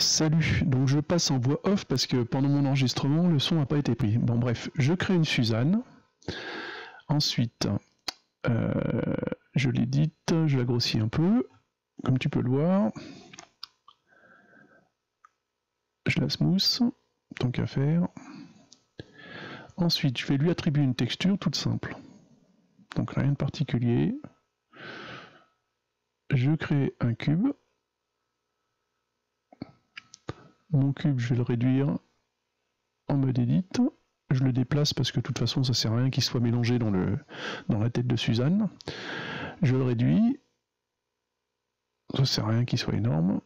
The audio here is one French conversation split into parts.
Salut, donc je passe en voix off parce que pendant mon enregistrement, le son n'a pas été pris. Bon bref, je crée une Suzanne. Ensuite, je l'édite, je la grossis un peu, comme tu peux le voir. Je la smooth, tant qu'à faire. Ensuite, je vais lui attribuer une texture toute simple. Donc rien de particulier. Je crée un cube. Mon cube, je vais le réduire en mode edit. Je le déplace parce que de toute façon, ça sert à rien qu'il soit mélangé dans la tête de Suzanne. Je le réduis. Ça sert à rien qu'il soit énorme.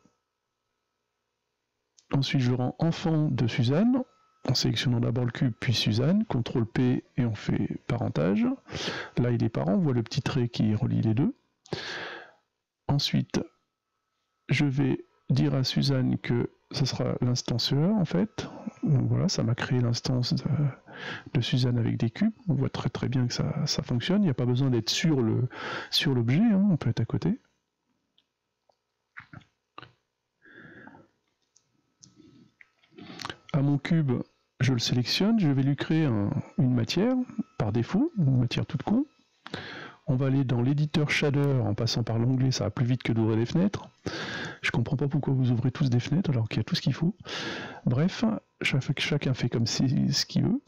Ensuite, je le rends enfant de Suzanne, en sélectionnant d'abord le cube, puis Suzanne. CTRL P et on fait parentage. Là, il est parent, on voit le petit trait qui relie les deux. Ensuite, je vais dire à Suzanne que ce sera l'instanceur en fait. Donc voilà, ça m'a créé l'instance de Suzanne avec des cubes. On voit très très bien que ça fonctionne. Il n'y a pas besoin d'être sur l'objet, hein. On peut être à côté. À mon cube, je le sélectionne, je vais lui créer une matière par défaut, une matière toute con. On va aller dans l'éditeur shader en passant par l'onglet, ça va plus vite que d'ouvrir des fenêtres. Je comprends pas pourquoi vous ouvrez tous des fenêtres alors qu'il y a tout ce qu'il faut. Bref, chacun fait comme ce qu'il veut.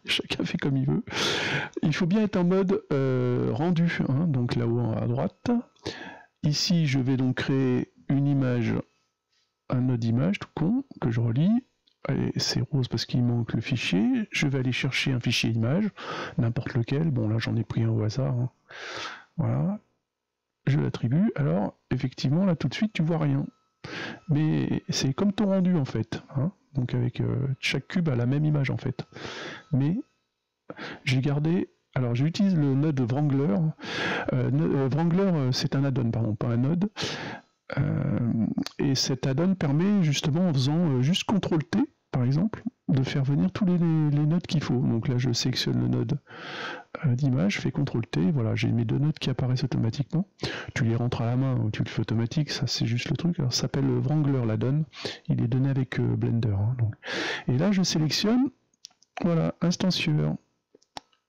Chacun fait comme il veut. Il faut bien être en mode rendu, hein, donc là-haut à droite. Ici, je vais donc créer une image, un node image tout con, que je relie. Allez, c'est rose parce qu'il manque le fichier. Je vais aller chercher un fichier image, n'importe lequel. Bon, là, j'en ai pris un au hasard. Hein. Voilà. Je l'attribue. Alors, effectivement, là, tout de suite, tu vois rien. Mais c'est comme ton rendu, en fait. Hein. Donc, avec chaque cube a la même image, en fait. Mais, j'ai gardé... Alors, j'utilise le node Wrangler. Wrangler, c'est un add-on, pardon, pas un node. Et cet add-on permet justement en faisant juste CTRL-T par exemple de faire venir tous les nodes qu'il faut. Donc là je sélectionne le node d'image, je fais CTRL-T, voilà, j'ai mes deux nodes qui apparaissent automatiquement. Tu les rentres à la main ou tu le fais automatique, ça c'est juste le truc. Alors ça s'appelle Wrangler l'add-on, il est donné avec Blender. Hein, donc. Et là je sélectionne, voilà, instancieur,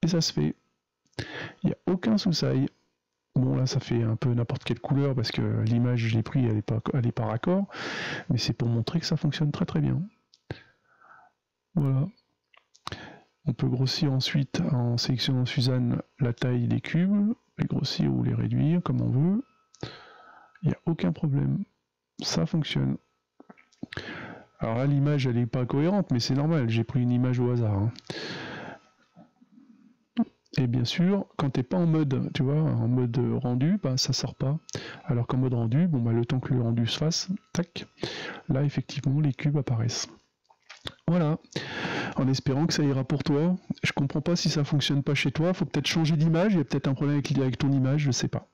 et ça se fait. Il n'y a aucun sous-sail. Bon là ça fait un peu n'importe quelle couleur parce que l'image je l'ai pris, elle est pas raccord, mais c'est pour montrer que ça fonctionne très très bien. Voilà. On peut grossir ensuite en sélectionnant Suzanne la taille des cubes, les grossir ou les réduire comme on veut. Il n'y a aucun problème. Ça fonctionne. Alors là l'image elle n'est pas cohérente mais c'est normal, j'ai pris une image au hasard. Hein. Et bien sûr, quand tu n'es pas en mode, tu vois, en mode rendu, bah, ça sort pas. Alors qu'en mode rendu, bon, bah, le temps que le rendu se fasse, tac, là effectivement les cubes apparaissent. Voilà, en espérant que ça ira pour toi. Je comprends pas si ça fonctionne pas chez toi, faut peut-être changer d'image, il y a peut-être un problème avec ton image, je sais pas.